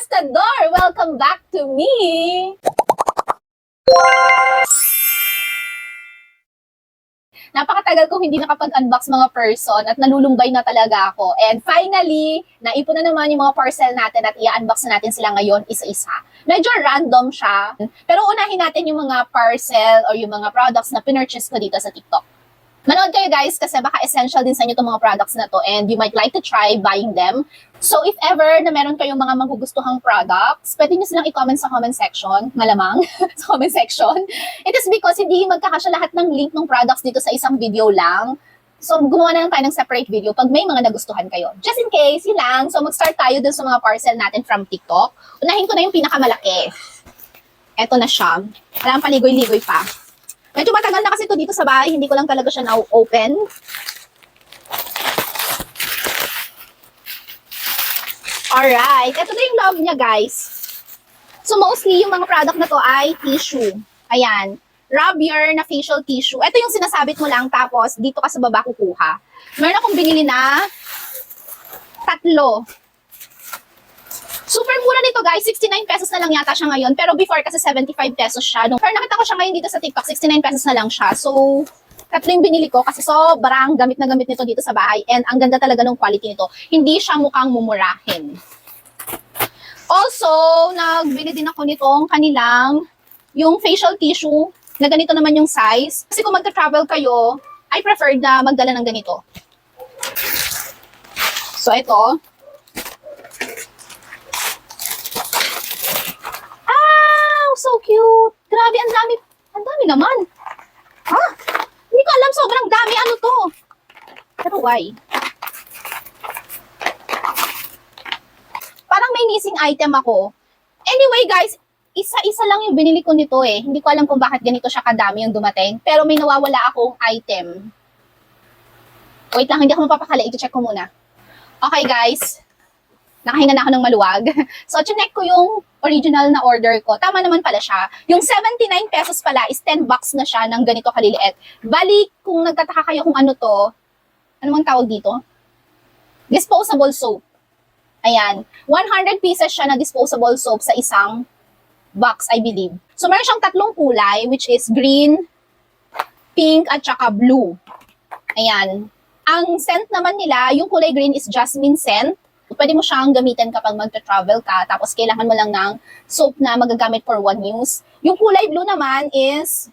Conquistador! Welcome back to me! Napakatagal kong hindi nakapag-unbox mga person at nalulumbay na talaga ako. And finally, naipon na naman yung mga parcel natin at i-unbox na natin sila ngayon isa-isa. Medyo random siya, pero unahin natin yung mga parcel or yung mga products na pinurchase ko dito sa TikTok. Manood kayo guys kasi baka essential din sa inyo itong mga products na to and you might like to try buying them. So if ever na meron kayong mga magugustuhang products, pwede nyo silang i-comment sa comment section, malamang, sa comment section. It is because hindi magkakasya lahat ng link ng products dito sa isang video lang. So gumawa na lang tayo ng separate video pag may mga nagustuhan kayo. Just in case, yun lang. So mag-start tayo dun sa mga parcel natin from TikTok. Unahin ko na yung pinakamalaki. Eto na siya. Alam, paligoy-ligoy pa. Medyo matagal na kasi ito dito sa bahay, hindi ko lang talaga siya na-open. Alright, ito na yung love niya guys. So mostly yung mga product na to ay tissue. Ayan, Rabier na facial tissue. Ito yung sinasabit mo lang tapos dito ka sa baba kukuha. Meron akong binili na 3. Super mura nito guys, 69 pesos na lang yata siya ngayon. Pero before kasi 75 pesos siya. Pero nakita ko siya ngayon dito sa TikTok, 69 pesos na lang siya. So, 3 yung binili ko kasi sobrang gamit na gamit nito dito sa bahay. And ang ganda talaga ng quality nito. Hindi siya mukhang mumurahin. Also, nagbili din ako nitong kanilang yung facial tissue na ganito naman yung size. Kasi kung magta-travel kayo, I prefer na magdala ng ganito. So, ito. So cute. Grabe, ang dami. Ang dami naman. Ha? Hindi ko alam, sobrang dami. Ano to? Pero why? Parang may missing item ako. Anyway, guys, isa-isa lang yung binili ko nito eh. Hindi ko alam kung bakit ganito siya kadami yung dumating. Pero may nawawala akong item. Wait lang, hindi ako mapapakali. I-check ko muna. Okay, guys. Nakahinga na ako ng maluwag. So, chinek ko yung original na order ko. Tama naman pala siya. Yung 79 pesos pala is 10 bucks na siya ng ganito kaliliit. Bali, kung nagtataka kayo kung ano to, ano mang tawag dito? Disposable soap. Ayan. 100 pieces siya na disposable soap sa isang box, I believe. So, meron siyang 3 kulay, which is green, pink, at saka blue. Ayan. Ang scent naman nila, yung kulay green is jasmine scent. Pwede mo siyang gamitin kapag magta-travel ka, tapos kailangan mo lang ng soap na magagamit for one use. Yung kulay blue naman is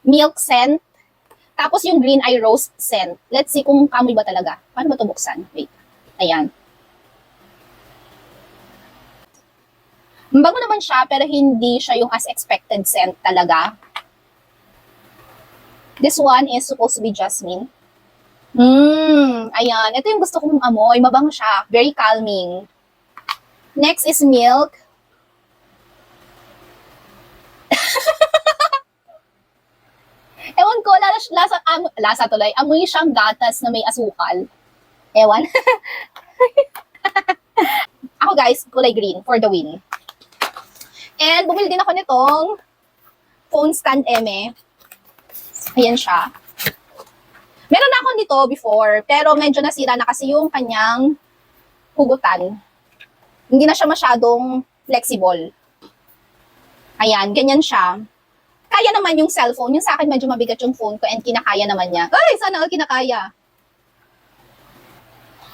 milk scent, tapos yung green ay rose scent. Let's see kung kamoy ba talaga. Paano ba ito buksan? Wait. Ayan. Mabango naman siya, pero hindi siya yung as expected scent talaga. This one is supposed to be jasmine. Ayan. Ito yung gusto kong amoy. Mabango siya. Very calming. Next is milk. Ewan ko, lasa tuloy. Amoy siyang gatas na may asukal. Ewan. Ako guys, kulay green for the win. And bumili din ako nitong phone stand eme. Ayan siya. Meron na ako nito before, pero medyo nasira na kasi yung kanyang hugutan. Hindi na siya masyadong flexible. Ayan, ganyan siya. Kaya naman yung cellphone. Yung sa akin medyo mabigat yung phone ko and kinakaya naman niya. Ay, sana kinakaya.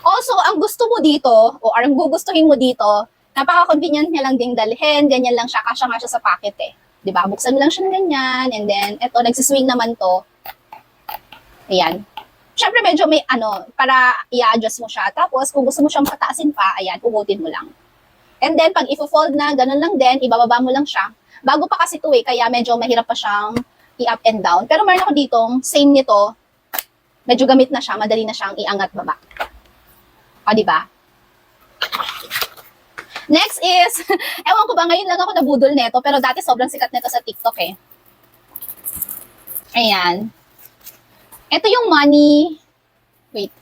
Also, ang gusto mo dito, o ang gugustuhin mo dito, napaka-convenient niya lang ding dalhin. Ganyan lang siya, kasya nga siya sa pocket eh. Diba? Buksan mo lang siya ng ganyan, and then, eto, nagsiswing naman to. Ayan. Siyempre medyo may para i-adjust mo siya. Tapos kung gusto mo siyang pataasin pa, ayan, ugutin mo lang. And then pag i-fold na, ganun lang din, ibababa mo lang siya. Bago pa kasi ito eh, kaya medyo mahirap pa siyang i-up and down. Pero meron ako ditong same nito, medyo gamit na siya, madali na siyang iangat baba. O, diba? Next is, ewan ko ba, ngayon lang ako nabudol nito, pero dati sobrang sikat nito sa TikTok eh. Ayan. Ito yung money, wait.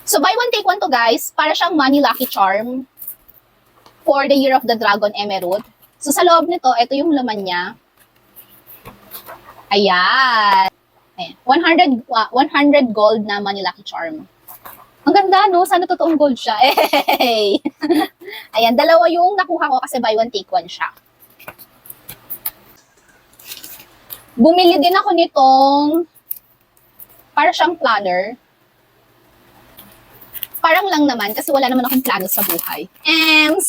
So buy one, take one to guys, para siyang money lucky charm for the Year of the Dragon Emerald. So sa loob nito, ito yung laman niya. Ayan. 100 gold na money lucky charm. Ang ganda, no? Sana totoong gold siya. Hey! Ayan, dalawa yung nakuha ko kasi buy one take one siya. Bumili din ako nitong para siyang planner. Parang lang naman kasi wala naman akong plano sa buhay. And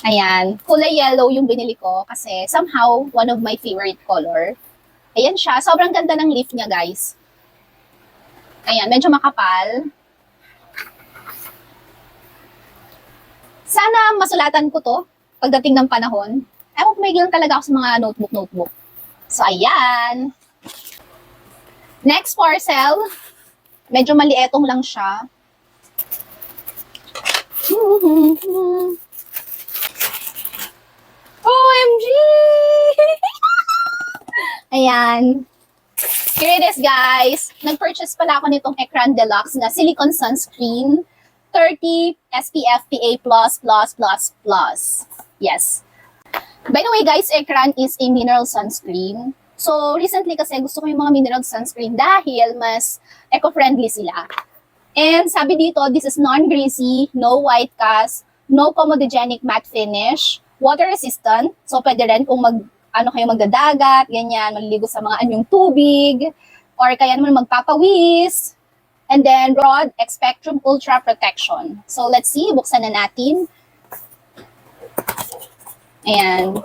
ayan, kulay yellow yung binili ko kasi somehow one of my favorite color. Ayan siya, sobrang ganda ng leaf niya, guys. Ayan, medyo makapal. Sana masulatan ko to pagdating ng panahon. Ewan ko, may lang talaga ako sa mga notebook. So, ayan. Next parcel. Medyo malietong lang siya. OMG! Ayan. Here it is, guys. Nag-purchase pala ako nitong Ecran Deluxe na silicone sunscreen. 30 SPF PA+++++. Yes. By the way, guys, Ecran is a mineral sunscreen. So, recently kasi gusto ko yung mga mineral sunscreen dahil mas eco-friendly sila. And sabi dito, this is non-greasy, no white cast, no comedogenic matte finish, water-resistant. So, pwede rin kung kayo magdadagat, ganyan, maliligo sa mga anyong tubig, or kaya naman magpapawis. And then, broad spectrum ultra protection. So, let's see, buksan na natin. Ayan.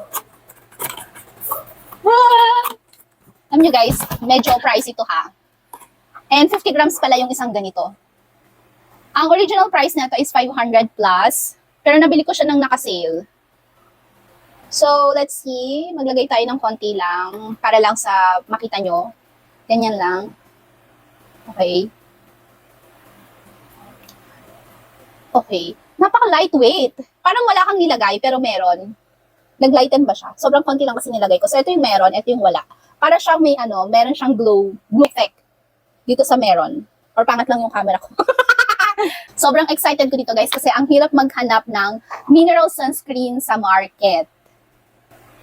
Alam nyo guys, medyo pricey ito ha. And 50 grams pala yung isang ganito. Ang original price na ito is 500 plus, pero nabili ko siya ng naka-sale. So, let's see. Maglagay tayo ng konti lang para lang sa makita nyo. Ganyan lang. Okay. Okay. Napaka-lightweight. Parang wala kang nilagay, pero meron. Nag-lighten ba siya? Sobrang konti lang kasi nilagay ko. So, ito yung meron, ito yung wala. Para siyang may meron siyang glue effect dito sa meron. Or pangat lang yung camera ko. Sobrang excited ko dito guys kasi ang hirap maghanap ng mineral sunscreen sa market.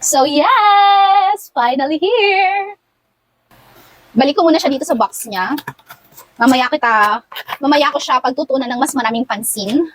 So, yes! Finally here! Balik ko muna siya dito sa box niya. Mamaya ko siya pagtutunan ng mas maraming pansin.